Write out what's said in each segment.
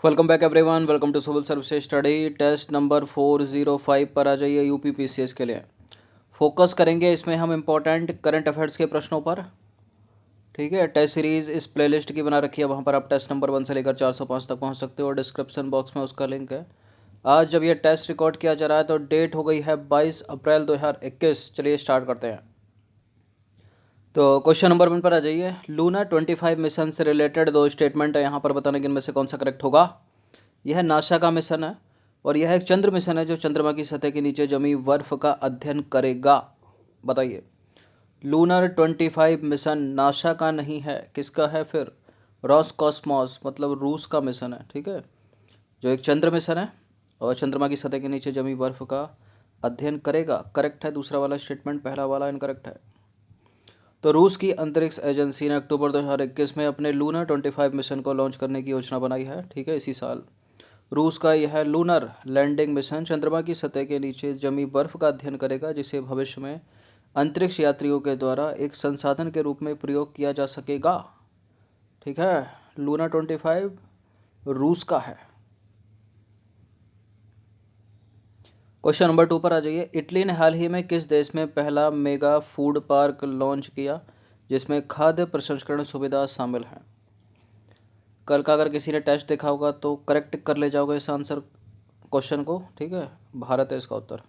Welcome back everyone, welcome to civil services study. Test number 405 पर आ जाइए। UP PCS के लिए फोकस करेंगे। इसमें हम इम्पोर्टेंट करंट अफेयर्स के प्रश्नों पर, ठीक है। टेस्ट सीरीज इस प्लेलिस्ट की बना रखी है, वहाँ पर आप टेस्ट नंबर 1 से लेकर 405 तक पहुँच सकते हो और डिस्क्रिप्शन बॉक्स में उसका लिंक है। आज जब ये टेस्ट रिकॉर्ड किया जा रहा है तो डेट हो गई है 22 अप्रैल 2021। चलिए स्टार्ट करते हैं। तो क्वेश्चन नंबर 1 पर आ जाइए। लूना 25 मिशन से रिलेटेड दो स्टेटमेंट है यहाँ पर, बताने कि इनमें से कौन सा करेक्ट होगा। यह नासा का मिशन है और यह एक चंद्र मिशन है जो चंद्रमा की सतह के नीचे जमी बर्फ का अध्ययन करेगा। बताइए, लूनर 25 मिशन नासा का नहीं है, किसका है फिर? रॉसकॉस्मॉस, मतलब रूस का मिशन है, ठीक है, जो एक चंद्र मिशन है और चंद्रमा की सतह के नीचे जमी बर्फ का अध्ययन करेगा। करेक्ट है दूसरा वाला स्टेटमेंट, पहला वाला इनकरेक्ट है। तो रूस की अंतरिक्ष एजेंसी ने अक्टूबर 2021 में अपने लूनर 25 मिशन को लॉन्च करने की योजना बनाई है, ठीक है। इसी साल रूस का यह लूनर लैंडिंग मिशन चंद्रमा की सतह के नीचे जमी बर्फ का अध्ययन करेगा, जिसे भविष्य में अंतरिक्ष यात्रियों के द्वारा एक संसाधन के रूप में प्रयोग किया जा सकेगा, ठीक है। लूना 25 रूस का है। क्वेश्चन नंबर 2 पर आ जाइए। इटली ने हाल ही में किस देश में पहला मेगा फूड पार्क लॉन्च किया जिसमें खाद्य प्रसंस्करण सुविधा शामिल है? कल का अगर किसी ने टेस्ट देखा होगा तो करेक्ट कर ले जाओगे इस आंसर क्वेश्चन को, ठीक है। भारत है इसका उत्तर।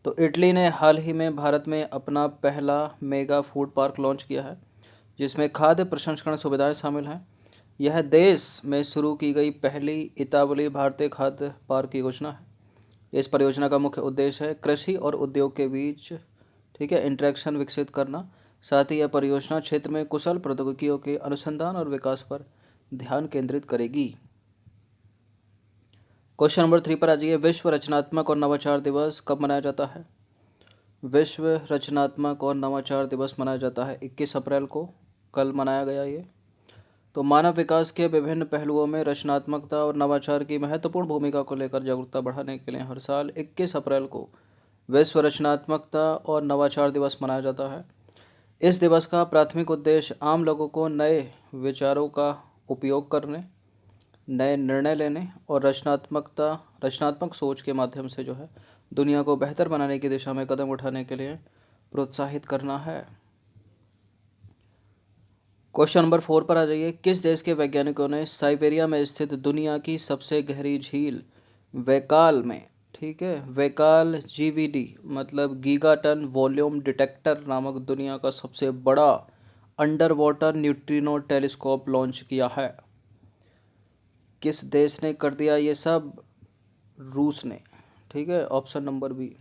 तो इटली ने हाल ही में भारत में अपना पहला मेगा फूड पार्क लॉन्च किया है जिसमें खाद्य प्रसंस्करण सुविधाएं शामिल हैं। यह देश में शुरू की गई पहली इतालवी भारतीय खाद्य पार्क की योजना है। इस परियोजना का मुख्य उद्देश्य है कृषि और उद्योग के बीच, ठीक है, इंटरेक्शन विकसित करना। साथ ही यह परियोजना क्षेत्र में कुशल प्रौद्योगिकियों के अनुसंधान और विकास पर ध्यान केंद्रित करेगी। क्वेश्चन नंबर 3 पर आ जाइए। विश्व रचनात्मक और नवाचार दिवस कब मनाया जाता है? विश्व रचनात्मक और नवाचार दिवस मनाया जाता है 21 अप्रैल को, कल मनाया गया ये। तो मानव विकास के विभिन्न पहलुओं में रचनात्मकता और नवाचार की महत्वपूर्ण भूमिका को लेकर जागरूकता बढ़ाने के लिए हर साल 21 अप्रैल को विश्व रचनात्मकता और नवाचार दिवस मनाया जाता है। इस दिवस का प्राथमिक उद्देश्य आम लोगों को नए विचारों का उपयोग करने, नए निर्णय लेने और रचनात्मक सोच के माध्यम से जो है दुनिया को बेहतर बनाने की दिशा में कदम उठाने के लिए प्रोत्साहित करना है। क्वेश्चन नंबर 4 पर आ जाइए। किस देश के वैज्ञानिकों ने साइबेरिया में स्थित दुनिया की सबसे गहरी झील वैकाल में, ठीक है, वैकाल जीवीडी मतलब गीगाटन वॉल्यूम डिटेक्टर नामक दुनिया का सबसे बड़ा under water neutrino telescope launch किया है? किस देश ने कर दिया ये सब? रूस ने, ठीक है, ऑप्शन नंबर बी।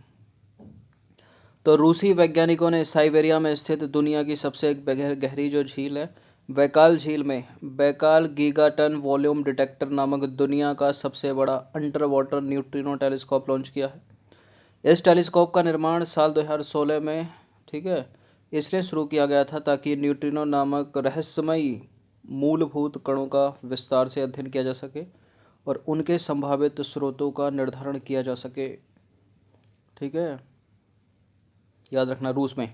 तो रूसी वैज्ञानिकों ने साइबेरिया में स्थित दुनिया की सबसे गहरी जो झील है बैकाल झील में बैकाल गीगाटन वॉल्यूम डिटेक्टर नामक दुनिया का सबसे बड़ा under water neutrino telescope launch किया है। इस टेलीस्कोप का निर्माण साल 2016 में, ठीक है, इसलिए शुरू किया गया था ताकि न्यूट्रिनो नामक रहस्यमयी मूलभूत कणों का विस्तार से अध्ययन किया जा सके और उनके संभावित स्रोतों का निर्धारण किया जा सके, ठीक है। याद रखना रूस में।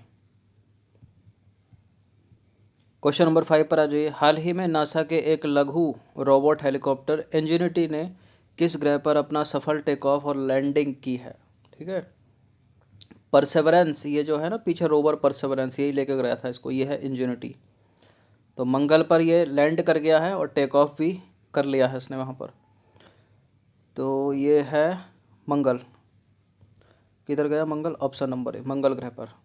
क्वेश्चन नंबर 5 पर आ जाइए। हाल ही में नासा के एक लघु रोबोट हेलीकॉप्टर इंजेनिटी ने किस ग्रह पर अपना सफल टेक ऑफ और लैंडिंग की है? ठीक है, परसेवरेंस, ये जो है ना पीछे रोवर परसेवरेंस यही लेकर गया था इसको, ये है इंजेनिटी। तो मंगल पर ये लैंड कर गया है और टेक ऑफ भी कर लिया है इसने वहाँ पर। तो ये है मंगल, किधर गया मंगल? ऑप्शन नंबर ए, मंगल ग्रह पर।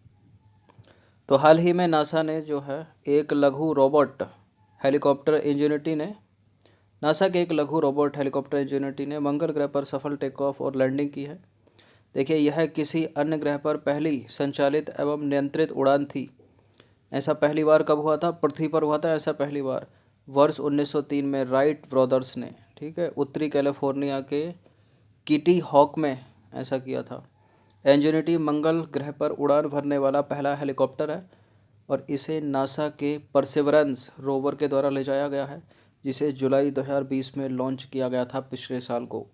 तो हाल ही में नासा ने जो है एक लघु रोबोट हेलीकॉप्टर इंजेनिटी ने नासा के एक लघु रोबोट हेलीकॉप्टर इंजेनिटी ने मंगल ग्रह पर सफल टेक ऑफ और लैंडिंग की है। देखिए, यह किसी अन्य ग्रह पर पहली संचालित एवं नियंत्रित उड़ान थी। ऐसा पहली बार कब हुआ था? पृथ्वी पर हुआ था ऐसा पहली बार वर्ष 1903 में राइट ब्रदर्स ने, ठीक है, उत्तरी कैलिफोर्निया के किटी हॉक में ऐसा किया था। इंजेनिटी मंगल ग्रह पर उड़ान भरने वाला पहला हेलीकॉप्टर है और इसे नासा के परसेवरेंस रोवर के द्वारा ले जाया गया है, जिसे जुलाई 2020 में लॉन्च किया गया था पिछले साल को,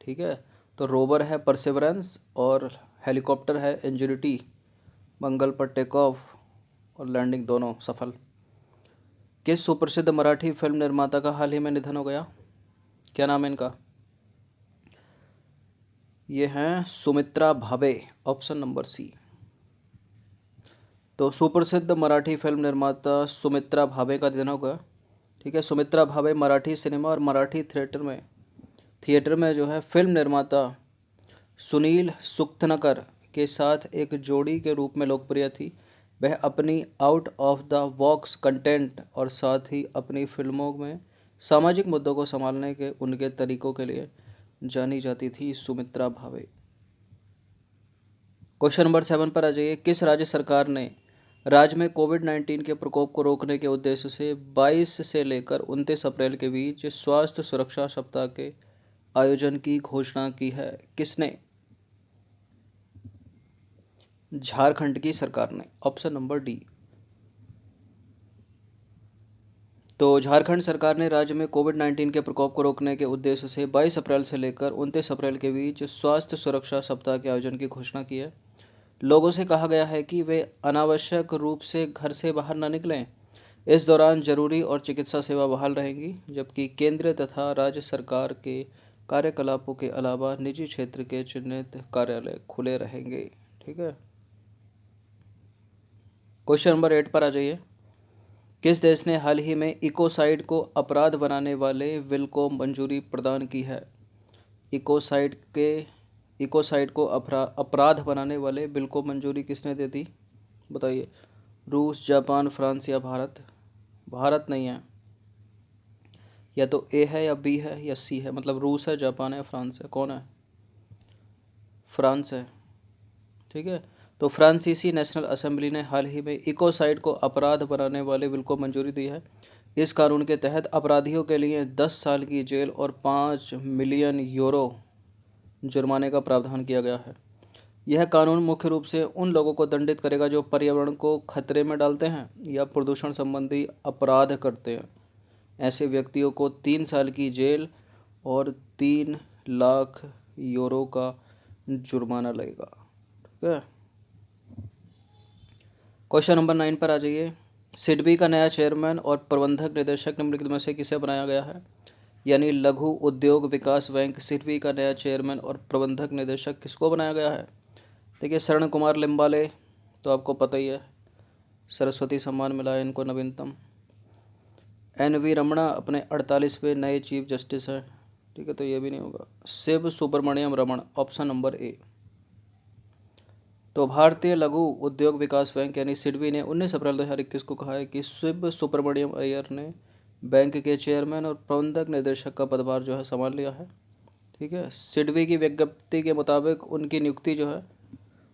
ठीक है। तो रोवर है परसेवरेंस और हेलीकॉप्टर है इंजेनिटी। मंगल पर टेक ऑफ और लैंडिंग दोनों सफल। किस सुप्रसिद्ध मराठी फिल्म निर्माता का हाल ही में निधन हो गया? क्या नाम है इनका? ये हैं Sumitra Bhave, option number C. तो सुप्रसिद्ध मराठी फिल्म निर्माता सुमित्रा भावे का निधन हो गया। ठीक है, सुमित्रा भावे मराठी सिनेमा और मराठी थिएटर में जो है फिल्म निर्माता सुनील सुक्तनकर के साथ एक जोड़ी के रूप में लोकप्रिय थी। वह अपनी out of the box content और साथ ही अपनी फिल्मों में सामाजिक मुद्दों को संभालने के उनके तरीकों के लिए जानी जाती थी, सुमित्रा भावे। क्वेश्चन नंबर 7 पर आ जाइए। किस राज्य सरकार ने राज्य में कोविड-19 के प्रकोप को रोकने के उद्देश्य से 22 से लेकर 29 अप्रैल के बीच स्वास्थ्य सुरक्षा सप्ताह के आयोजन की घोषणा की है? किसने? झारखंड की सरकार ने, ऑप्शन नंबर डी। तो झारखंड सरकार ने राज्य में कोविड-19 के प्रकोप को रोकने के उद्देश्य से 22 अप्रैल से लेकर 29 अप्रैल के बीच स्वास्थ्य सुरक्षा सप्ताह के आयोजन की घोषणा की है। लोगों से कहा गया है कि वे अनावश्यक रूप से घर से बाहर न निकलें। इस दौरान जरूरी और चिकित्सा सेवा बहाल रहेंगी, जबकि केंद्र तथा राज्य सरकार के कार्यकलापों के अलावा निजी क्षेत्र के चिन्हित कार्यालय खुले रहेंगे। ठीक है। क्वेश्चन नंबर 8 पर आ जाइए। किस देश ने हाल ही में इकोसाइड को अपराध बनाने वाले बिल को मंजूरी प्रदान की है? इकोसाइड को अपराध बनाने वाले बिल को मंजूरी किसने दे दी? बताइए। रूस, जापान, फ्रांस या भारत? भारत नहीं है, या तो ए है या बी है या सी है। मतलब रूस है, जापान है, फ्रांस है। कौन है? फ्रांस है। ठीक है। तो फ्रांसीसी नेशनल असेंबली ने हाल ही में इकोसाइड को अपराध बनाने वाले बिल को मंजूरी दी है। इस कानून के तहत अपराधियों के लिए 10 साल की जेल और 5 मिलियन यूरो जुर्माने का प्रावधान किया गया है। यह कानून मुख्य रूप से उन लोगों को दंडित करेगा जो पर्यावरण को खतरे में डालते हैं या प्रदूषण संबंधी अपराध करते हैं। ऐसे व्यक्तियों को 3 साल की जेल और 3 लाख यूरो का जुर्माना लगेगा। ठीक है। क्वेश्चन नंबर 9 पर आ जाइए। सिडबी का नया चेयरमैन और प्रबंधक निदेशक निम्नलिखित में से किसे बनाया गया है? यानी लघु उद्योग विकास बैंक सिडबी का नया चेयरमैन और प्रबंधक निदेशक किसको बनाया गया है? देखिए, शरण कुमार लिम्बाले तो आपको पता ही है, सरस्वती सम्मान मिला है इनको, नवीनतम। NV रमणा अपने 48वें नए चीफ जस्टिस हैं। ठीक है, तो ये भी नहीं होगा। शिव सुब्रमण्यम रमण, ऑप्शन नंबर ए। तो भारतीय लघु उद्योग विकास बैंक यानी सिडबी ने 19 अप्रैल 2021 को कहा है कि शिव सुब्रमण्यम अय्यर ने बैंक के चेयरमैन और प्रबंधक निदेशक का पदभार जो है संभाल लिया है। ठीक है। सिडबी की विज्ञप्ति के मुताबिक उनकी नियुक्ति जो है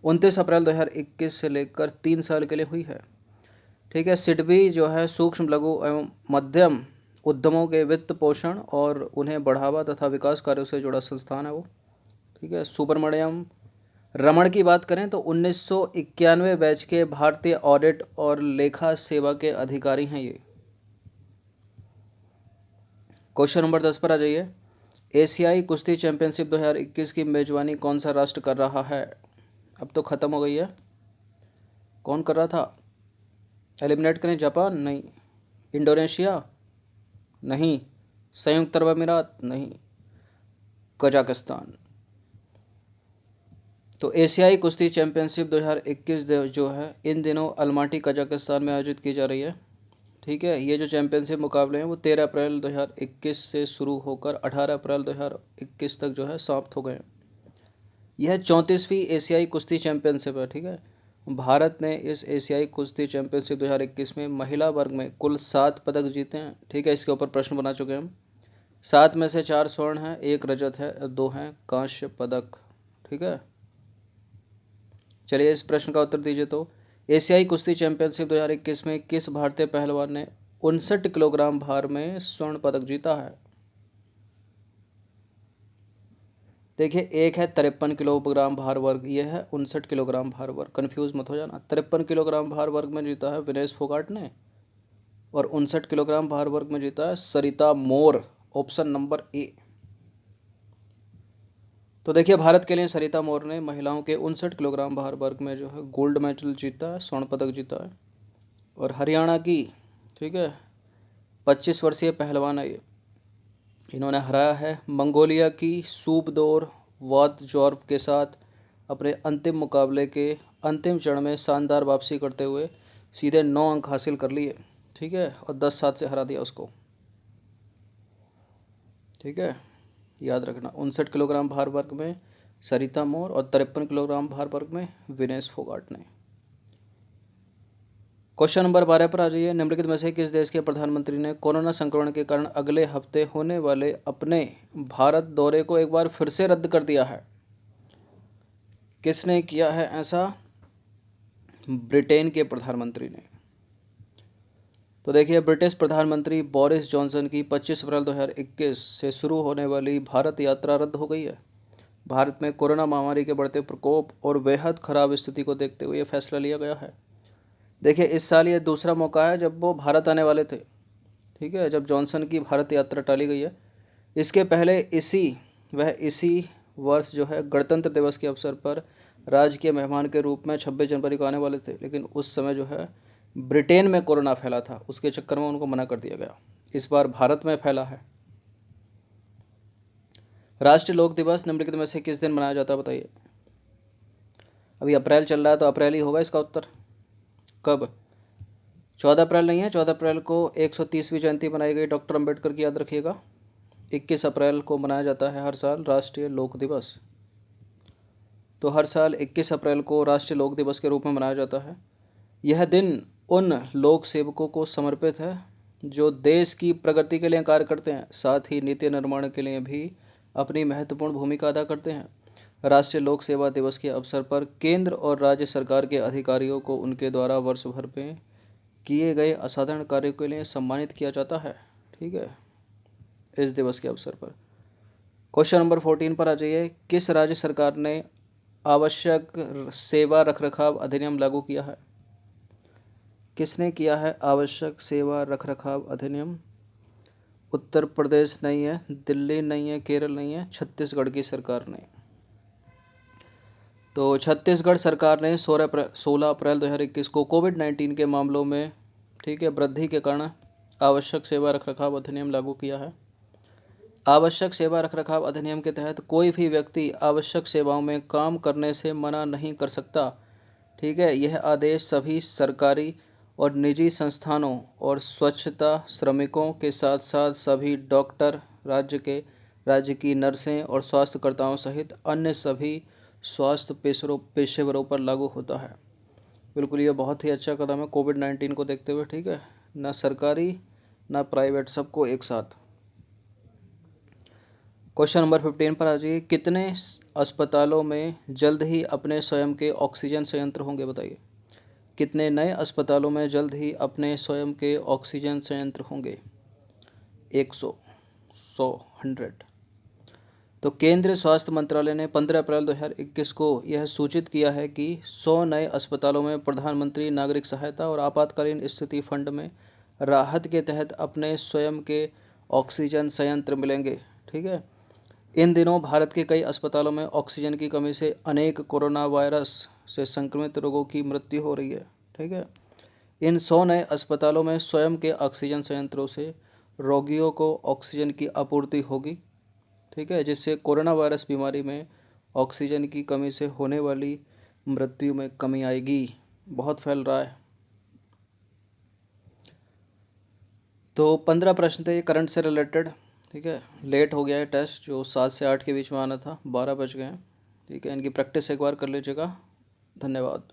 29 अप्रैल 2021 से लेकर 3 साल के लिए हुई है। ठीक है। सिडबी जो है सूक्ष्म लघु एवं मध्यम उद्यमों के वित्त पोषण और उन्हें बढ़ावा तथा विकास कार्यों से जुड़ा संस्थान है वो। ठीक है। सुब्रमण्यम रमण की बात करें तो 1991 बैच के भारतीय ऑडिट और लेखा सेवा के अधिकारी हैं ये। क्वेश्चन नंबर 10 पर आ जाइए। एशियाई कुश्ती चैंपियनशिप 2021 की मेजबानी कौन सा राष्ट्र कर रहा है? अब तो ख़त्म हो गई है। कौन कर रहा था? एलिमिनेट करें। जापान? नहीं। इंडोनेशिया? नहीं। संयुक्त अरब अमीरात? नहीं। कजाकिस्तान। तो एशियाई कुश्ती चैंपियनशिप 2021 जो है इन दिनों अलमाटी कजाकिस्तान में आयोजित की जा रही है। ठीक है। ये जो चैंपियनशिप मुकाबले हैं वो 13 अप्रैल 2021 से शुरू होकर 18 अप्रैल 2021 तक जो है समाप्त हो गए हैं। यह 34वीं एशियाई कुश्ती चैंपियनशिप है। ठीक है। भारत ने इस एशियाई कुश्ती चैंपियनशिप 2021 में महिला वर्ग में कुल 7 पदक जीते हैं। ठीक है। इसके ऊपर प्रश्न बना चुके हैं हम। 7 में से 4 स्वर्ण हैं, 1 रजत है, 2 हैं कांस्य पदक। ठीक है। चलिए इस प्रश्न का उत्तर दीजिए। तो एशियाई कुश्ती चैंपियनशिप 2021 में किस भारतीय पहलवान ने 59 किलोग्राम भार में स्वर्ण पदक जीता है? देखिए, एक है 53 किलोग्राम भार वर्ग, यह है 59 किलोग्राम भार वर्ग। कन्फ्यूज मत हो जाना। 53 किलोग्राम भार वर्ग में जीता है विनेश फोगाट ने और 59 किलोग्राम भार वर्ग में जीता है सरिता मोर, ऑप्शन नंबर ए। तो देखिए, भारत के लिए सरिता मोर ने महिलाओं के 59 किलोग्राम भार वर्ग में जो है गोल्ड मेडल जीता है, स्वर्ण पदक जीता है। और हरियाणा की, ठीक है, 25 वर्षीय पहलवान है ये, इन्होंने हराया है। मंगोलिया की सूबदोर वादजॉर्फ के साथ अपने अंतिम मुकाबले के अंतिम चरण में शानदार वापसी करते हुए सीधे 9 अंक हासिल कर लिए, ठीक है, और 10-7 से हरा दिया उसको, ठीक है। याद रखना 59 किलोग्राम भार वर्ग में सरिता मोर और 53 किलोग्राम भार वर्ग में विनेश फोगाट ने। क्वेश्चन नंबर 12 पर आ जाइए। निम्नलिखित में से किस देश के प्रधानमंत्री ने कोरोना संक्रमण के कारण अगले हफ्ते होने वाले अपने भारत दौरे को एक बार फिर से रद्द कर दिया है? किसने किया है ऐसा? ब्रिटेन के प्रधानमंत्री ने। तो देखिए, ब्रिटिश प्रधानमंत्री बोरिस जॉनसन की 25 अप्रैल 2021 से शुरू होने वाली भारत यात्रा रद्द हो गई है। भारत में कोरोना महामारी के बढ़ते प्रकोप और बेहद खराब स्थिति को देखते हुए यह फैसला लिया गया है। देखिए, इस साल ये दूसरा मौका है जब वो भारत आने वाले थे, ठीक है, जब जॉनसन की भारत यात्रा टाली गई है। इसके पहले इसी वर्ष जो है गणतंत्र दिवस के अवसर पर राज्य के मेहमान के रूप में 26 जनवरी को आने वाले थे, लेकिन उस समय जो है ब्रिटेन में कोरोना फैला था, उसके चक्कर में उनको मना कर दिया गया। इस बार भारत में फैला है। राष्ट्रीय लोक दिवस निम्नलिखित में से किस दिन मनाया जाता है बताइए? अभी अप्रैल चल रहा है तो अप्रैल ही होगा इसका उत्तर। कब? 14 अप्रैल नहीं है, 14 अप्रैल को 130वीं जयंती मनाई गई डॉक्टर अंबेडकर की, याद रखिएगा। 21 अप्रैल को मनाया जाता है हर साल राष्ट्रीय लोक दिवस। तो हर साल 21 अप्रैल को राष्ट्रीय लोक दिवस के रूप में मनाया जाता है। यह दिन उन लोक सेवकों को समर्पित है जो देश की प्रगति के लिए कार्य करते हैं, साथ ही नीति निर्माण के लिए भी अपनी महत्वपूर्ण भूमिका अदा करते हैं। राष्ट्रीय लोक सेवा दिवस के अवसर पर केंद्र और राज्य सरकार के अधिकारियों को उनके द्वारा वर्ष भर में किए गए असाधारण कार्यों के लिए सम्मानित किया जाता है, ठीक है, इस दिवस के अवसर पर। क्वेश्चन नंबर 14 पर आ जाइए। किस राज्य सरकार ने आवश्यक सेवा रखरखाव अधिनियम लागू किया है? किसने किया है आवश्यक सेवा रखरखाव अधिनियम? उत्तर प्रदेश नहीं है, दिल्ली नहीं है, केरल नहीं है, छत्तीसगढ़ की सरकार ने। तो छत्तीसगढ़ सरकार ने 16 अप्रैल 2021 को कोविड-19 के मामलों में, ठीक है, वृद्धि के कारण आवश्यक सेवा रखरखाव अधिनियम लागू किया है। आवश्यक सेवा रखरखाव अधिनियम के तहत कोई भी व्यक्ति आवश्यक सेवाओं में काम करने से मना नहीं कर सकता, ठीक है। यह आदेश सभी सरकारी और निजी संस्थानों और स्वच्छता श्रमिकों के साथ साथ सभी डॉक्टर, राज्य की नर्सें और स्वास्थ्यकर्ताओं सहित अन्य सभी स्वास्थ्य पेशेवरों पर लागू होता है। बिल्कुल, ये बहुत ही अच्छा कदम है कोविड-19 को देखते हुए, ठीक है, ना सरकारी ना प्राइवेट, सबको एक साथ। क्वेश्चन नंबर 15 पर आ जाइए। कितने अस्पतालों में जल्द ही अपने स्वयं के ऑक्सीजन संयंत्र होंगे बताइए? कितने नए अस्पतालों में जल्द ही अपने स्वयं के ऑक्सीजन संयंत्र होंगे? 100, 100। तो केंद्रीय स्वास्थ्य मंत्रालय ने 15 अप्रैल 2021 को यह सूचित किया है कि 100 नए अस्पतालों में प्रधानमंत्री नागरिक सहायता और आपातकालीन स्थिति फंड में राहत के तहत अपने स्वयं के ऑक्सीजन संयंत्र मिलेंगे, ठीक है। इन दिनों भारत के कई अस्पतालों में ऑक्सीजन की कमी से अनेक कोरोना वायरस से संक्रमित रोगों की मृत्यु हो रही है, ठीक है। इन 100 नए अस्पतालों में स्वयं के ऑक्सीजन संयंत्रों से रोगियों को ऑक्सीजन की आपूर्ति होगी, ठीक है, जिससे कोरोना वायरस बीमारी में ऑक्सीजन की कमी से होने वाली मृत्यु में कमी आएगी। बहुत फैल रहा है। तो 15 प्रश्न थे करंट से रिलेटेड, ठीक है। लेट हो गया है टेस्ट, जो 7 से 8 के बीच में आना था, 12 बज गए हैं, ठीक है। इनकी प्रैक्टिस एक बार कर लीजिएगा। धन्यवाद।